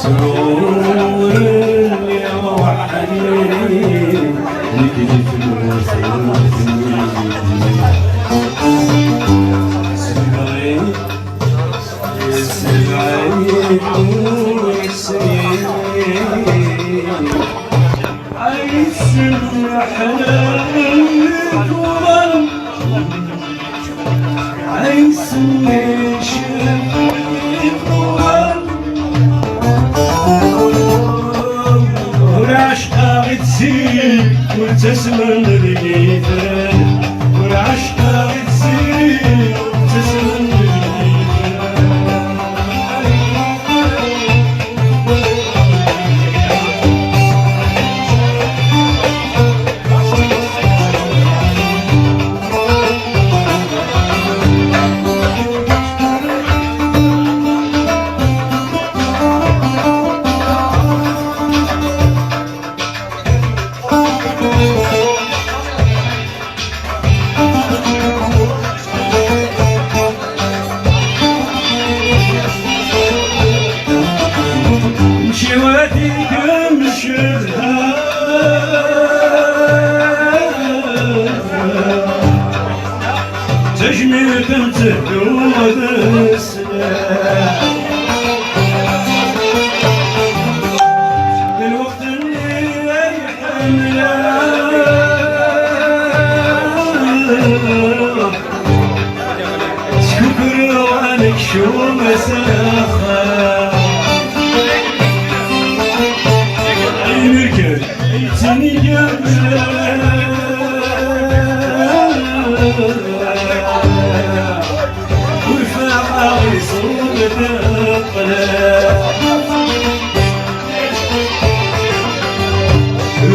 سرور يا وحنين نجري في وتسمن لقيتك والعشقة تزيد وتسمن تجميل بنته دود السلاح بالوقت اللي يحمله شكر وانك شو مساخة عينك عيتني قبله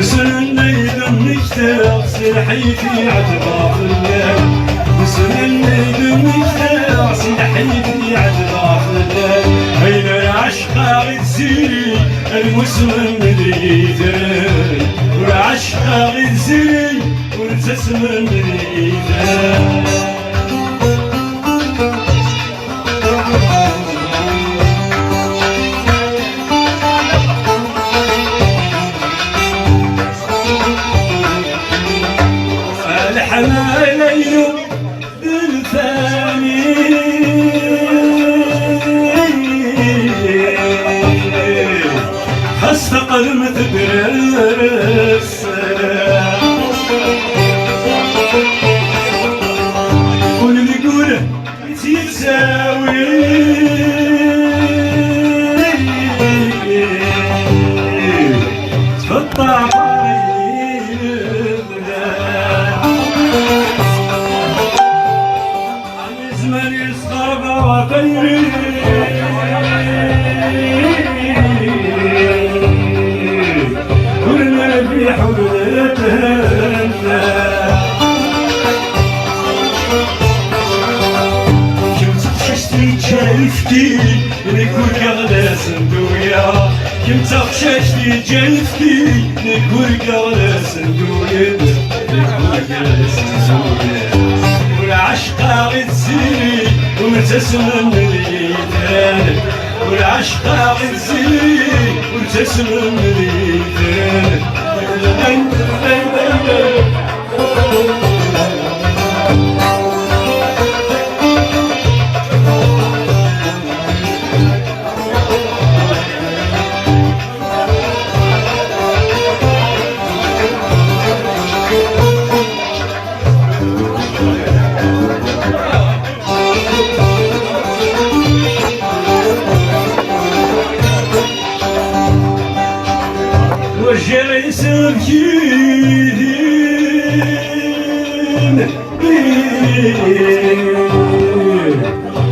وسنني دمك تغسل حيتي عتباف الليل وسنني دمك تغسل حيتي عتباف الليل هين العشقة تزيد المسلم مدريتك والعشقة تزيد والتسمن مدريتك الحمايل بالثاني خاصة قلم تدرس واللي يقوله يتساوي تفطع جلفتي نكون قغلة صندوقيا كنت خششتي جلفتي نكون قغلة صندوقيا نكون قغلة صندوقيا والعشقة تزيد وتسمن ليتك والعشقة تزيد وتسمن ليتك وجري سبكين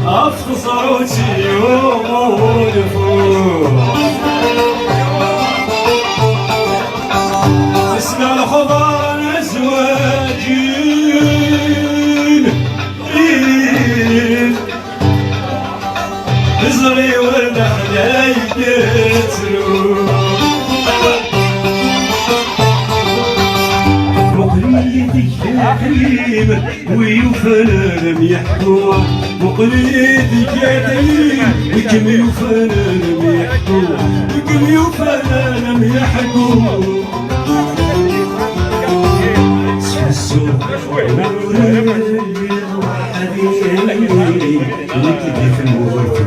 أفخ صوتي ونفوق اسمع الخضار أزواجين ازري وردة خلايك تروح مقليدك يا كريم ويوفانا لم يحكوا مقليدك يا كريم وكم يوفانا لم يحكوا ويوفانا لم يحكوا تحسوا حبيبي وكيف الموت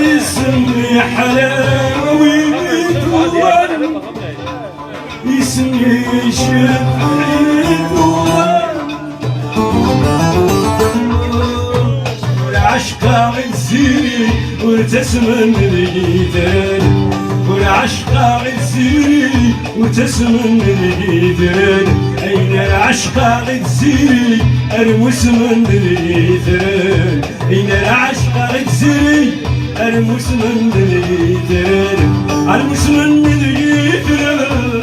يسمي حلاوي يسمي شفعي والعشق عزيري وتسمن الإيدان والعشق عزيري وتسمن الإيدان أين العشق عزيري أرمس من الإيدان أين العشق عزيري أرمس من الإيدان أرمس من الإيدان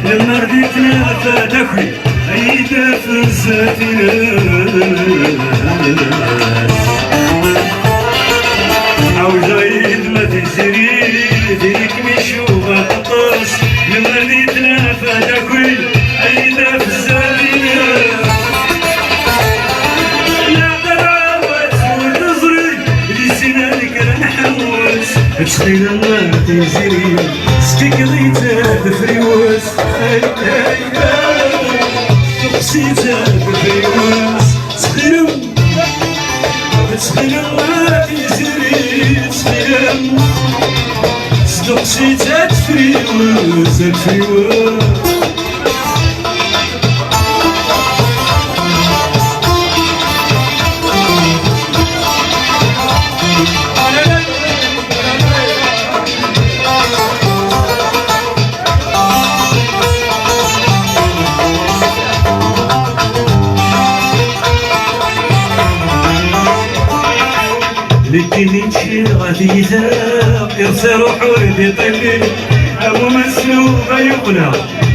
لما رديتنا فتاكل عيدة في السفينة عاوز عيد ما تجري فيك مشوفة قطاس لما رديتنا فتاكل عيدة في السفينة نعطر عوات وتزري لسنانك نحوس تشغيل ما تجري سكيك غيتا بفريوس تقسيتا بفريوس تخيلم ما تجري تخيلم تقسيتا بفريوس لكن نمشي غادي يذاب يرسى روحو يدي طيبي أبو مسلوب يقنع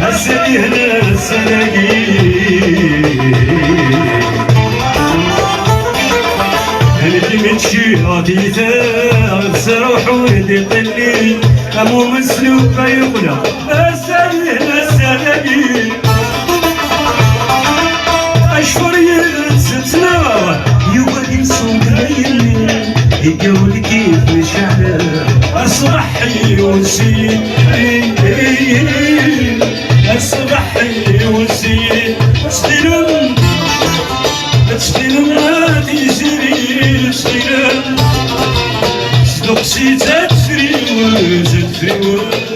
السني هنا السناقي لكن نمشي غادي يذاب يرسى روحو يدي طيبي أبو مسلوب يقنع السني هنا السناقي أشفر يتسلسل يوالي صوت ليلي يقول كيف مشعل أصبحي وسيل أصبحي وسيل تشتلم ما تجري تشتلم صدقسي تفري وتفري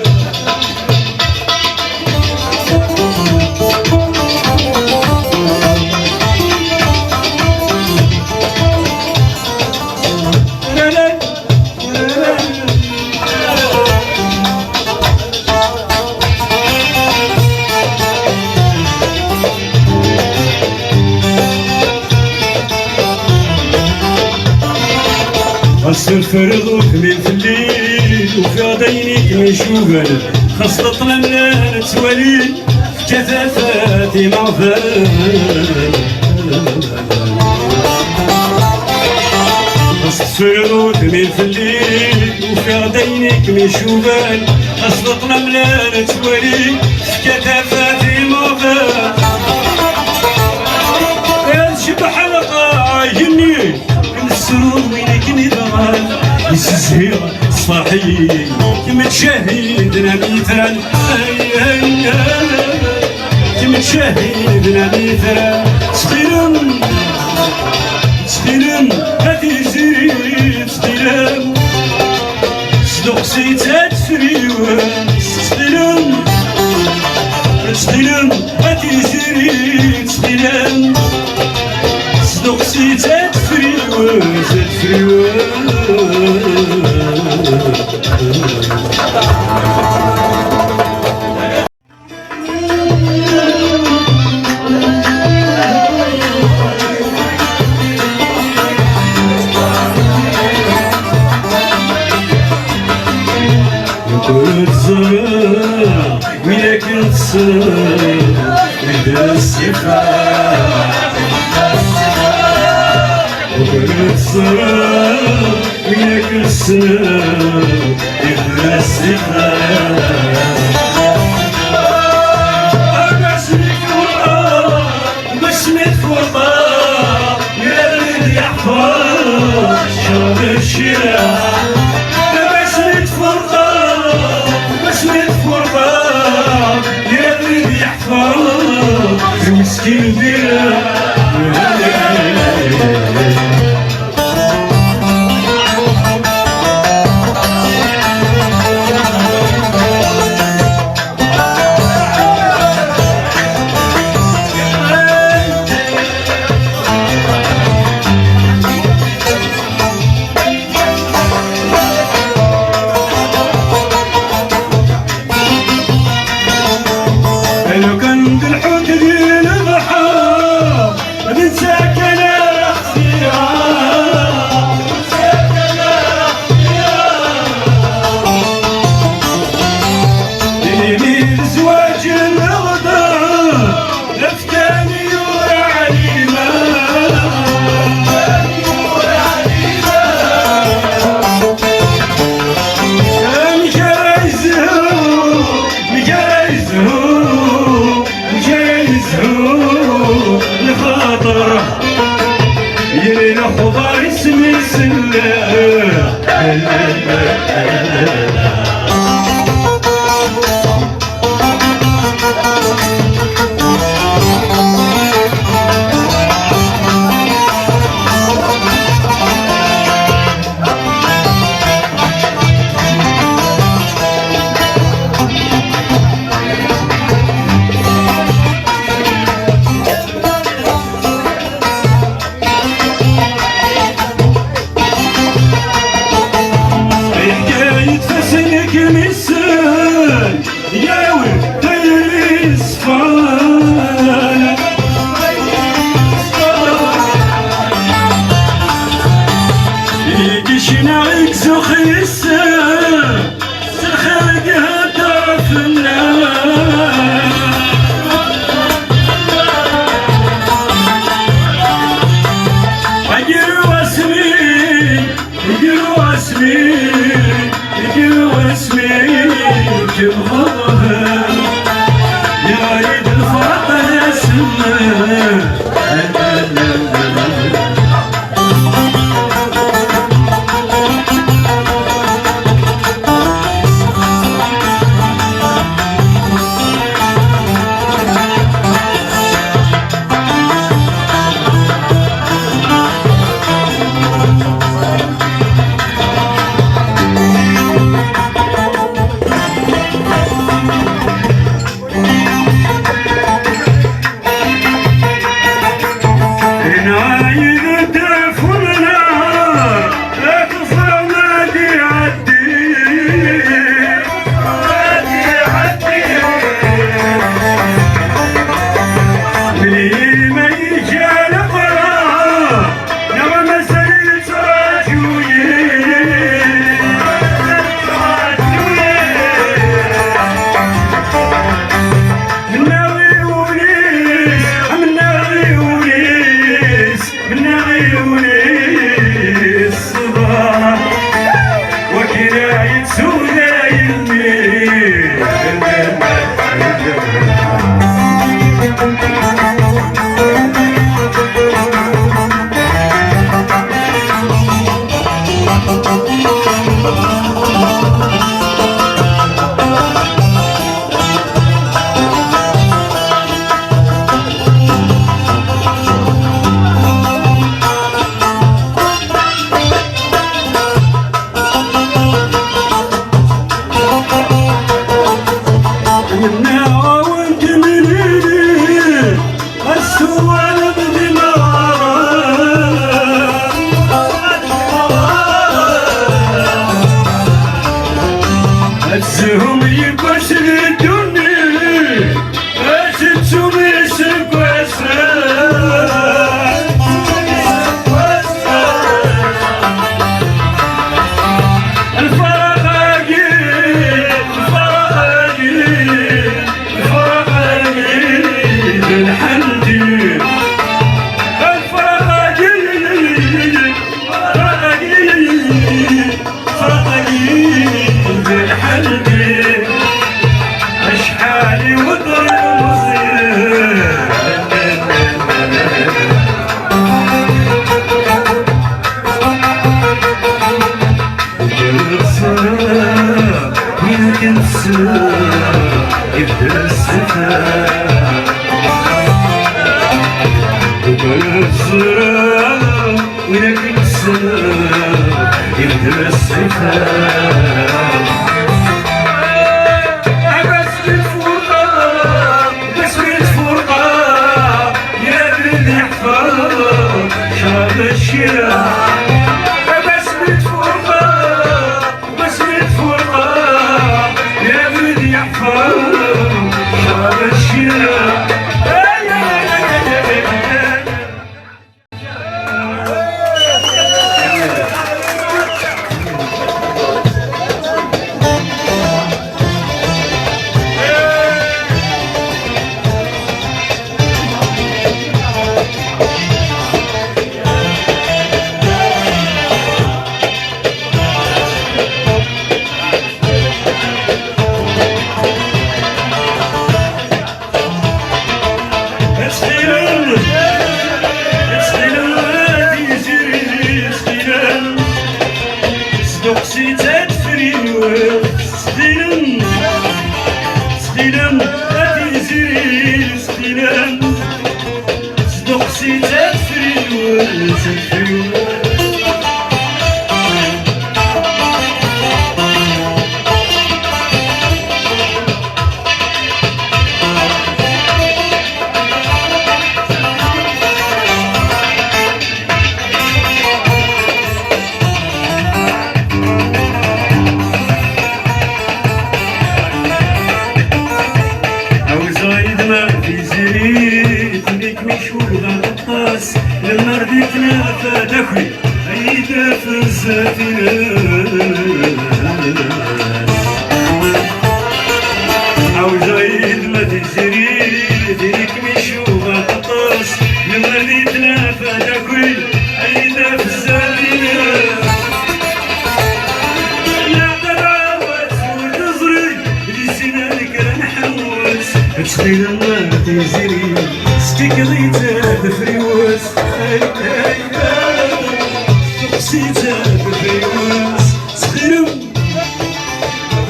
غسل فرضك من في الليل وفي عدينك نشوفن خاصة طلع ملان توالي في كثافاتي معفن غسل فرضك من في الليل وفي عدينك نشوفن خاصة طلع ملان توالي في كثافاتي معفن يا شبح القاع يجني السرور وينك ندغال يسزهير صفاحي كما تشاهدنا مثال كما تشاهدنا مثال تخيلن هاتي زيري تخيلن صدق سيتات فريوان تخيلن هاتي زيري تخيلن صدق سيتات فريوان وياك نتصل ندير السفاح وياك نتصل ندير السفاح بسمة فرقة يا ولد يحفظ شرب الشراع بسمة فرقة يا ولد يحفظ المسكين ديالها لو كان الحوت ديال البحر ننساك انا اختيار ديني الزواج الغدار لفتاني يورى عليما الخاطر يلي خضار اسمي سلام يا ولد الصفان يدشنا عكسو خيسان سخرق هدى فنان يقروا اسمي كبغضها يا عيد الفرح يا سمان السماء يبدا السفاح وبلا الزرار ولكن السماء يبدا السفاح لما رديتنا فدخلي عيدة في الزافناس عاوز عيد ما تجري ديريك مشوفة قطاس لما رديتنا فدخلي عيدة في الزافناس لا تبعوات وتزري بلسانك نحوس تشغيل ما تجري تقضيتها بفريوس تقسيتها بفريوس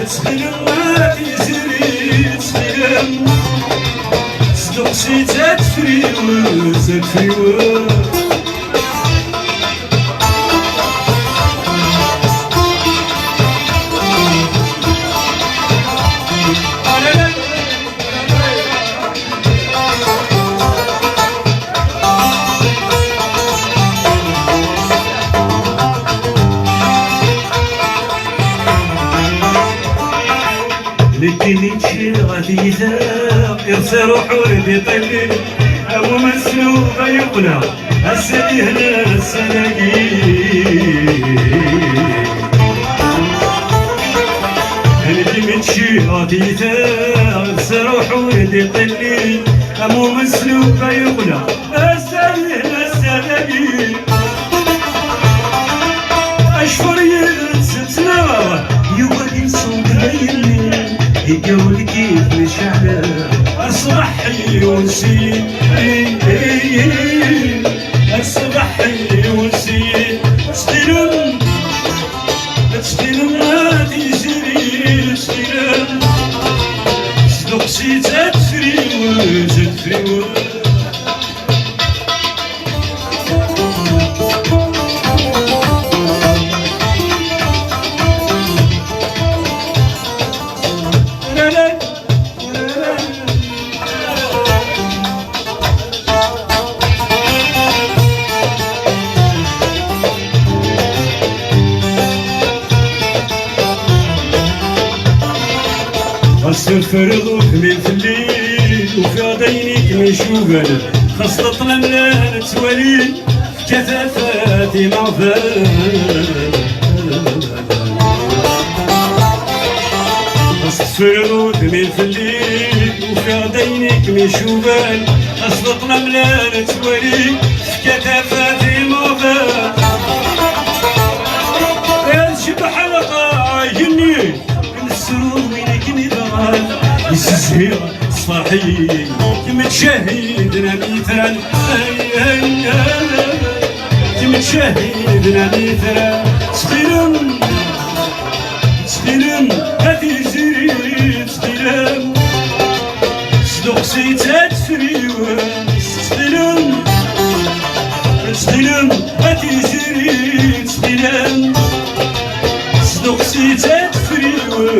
تخلم ما تيزري تخلم تقسيتها بفريوس لكني تشيل غادي يذاق يرسى روحو ردي طلي أو مسلوبة يقنع السني هنا السناقي لكني تشيل غادي يذاق يرسى روحو ردي طلي أو مسلوبة يقنع السني هنا السناقي أشفر ينسى يوالي صوت ليلي يقول كيف مشعلة أصبح يوسي أصبح يوسي تشتلم ما تجري تشتلم تدقسي تدفري الفرض وكمل في الليل وفي عدينك مشوغل خاصة الأملال توالي كثافاتي معفان الفرض وكمل في الليل وفي عدينك مشوغل خاصة الأملال توالي كثافاتي معفان شبح حلقة يجني السرور وينك نبغى يسزهر صاحي متشاهدنا مثال متشاهدنا مثال صغيرا هاتي زيري دوقسي تفريوة